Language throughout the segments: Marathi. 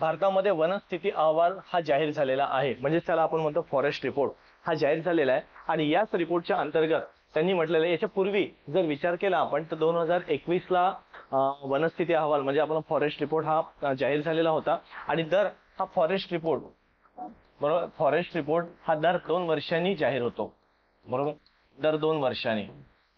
भारतामध्ये वनस्थिती अहवाल हा जाहीर झालेला आहे, म्हणजे त्याला आपण म्हणतो फॉरेस्ट रिपोर्ट हा जाहीर झालेला आहे. आणि याच रिपोर्टच्या अंतर्गत त्यांनी म्हटलेलं आहे, याच्या पूर्वी जर विचार केला आपण तर 2021ला वनस्थिती अहवाल म्हणजे आपला फॉरेस्ट रिपोर्ट हा जाहीर झालेला होता. आणि हा फॉरेस्ट रिपोर्ट बरोबर, फॉरेस्ट रिपोर्ट हा दर 2 वर्षांनी जाहीर होतो. बरोबर, दर 2 वर्षांनी.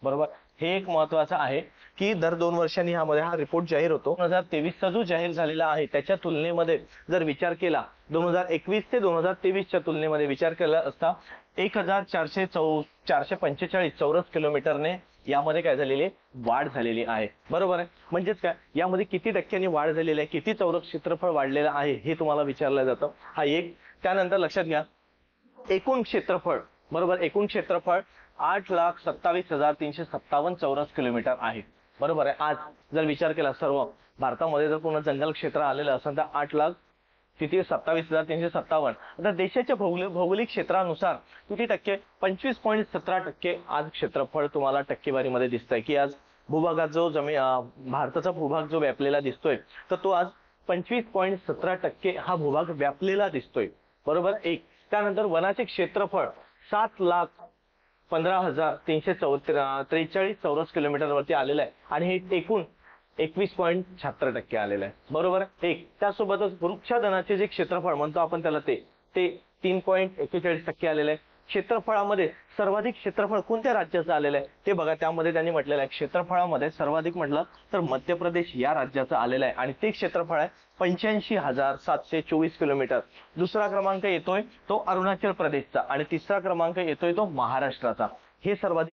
बरोबर, हे एक महत्वाचं आहे की दर 2 वर्षांनी हा रिपोर्ट जाहीर होतो. 2023चा जो जाहीर झालेला आहे त्याच्या तुलनेमध्ये जर विचार केला, 2021 ते 2023च्या तुलनेमध्ये विचार केला असता 1445 चौरस किलोमीटरने यामध्ये काय झालेली आहे, वाढ झालेली आहे. बरोबर आहे, म्हणजेच काय यामध्ये किती टक्क्यांनी वाढ झालेली आहे, किती चौरस क्षेत्रफळ वाढलेलं आहे हे तुम्हाला विचारलं जातं. हा एक. त्यानंतर लक्षात घ्या, एकूण क्षेत्रफळ. बरोबर, एकूण क्षेत्रफळ 8,27,357 चौरस किलोमीटर आहे. बरोबर आहे. आज जर विचार केला सर्व भारतामध्ये जर पूर्ण जंगल क्षेत्र आलेलं असेल तर 8,27,357. आता देशाच्या भौगोलिक क्षेत्रानुसार किती टक्के, 25.17% आज क्षेत्रफळ तुम्हाला टक्केवारीमध्ये दिसतंय की आज भूभागात जो भारताचा भूभाग जो व्यापलेला दिसतोय तर तो आज 25.17% हा भूभाग व्यापलेला दिसतोय. बरोबर एक. त्यानंतर वनाचे क्षेत्रफळ 7,15,343 चौरस किलोमीटर वरती आलेलं आहे आणि हे एकूण 21.76% आलेलं आहे. बरोबर एक. त्यासोबतच वृक्षाधनाचे जे क्षेत्रफळ म्हणतो आपण त्याला ते 3.41% आलेलं आहे. क्षेत्रफळामध्ये सर्वाधिक क्षेत्रफळ कोणत्या राज्याचं आलेलं आहे ते बघा. त्यामध्ये त्यांनी म्हटलेलं आहे क्षेत्रफळामध्ये सर्वाधिक म्हटलं तर मध्य प्रदेश या राज्याचं आलेलं आहे आणि ते क्षेत्रफळ आहे 85,724 किलोमीटर. दुसरा क्रमांक येतोय तो अरुणाचल प्रदेशचा आणि तिसरा क्रमांक येतोय तो महाराष्ट्राचा. हे सर्वाधिक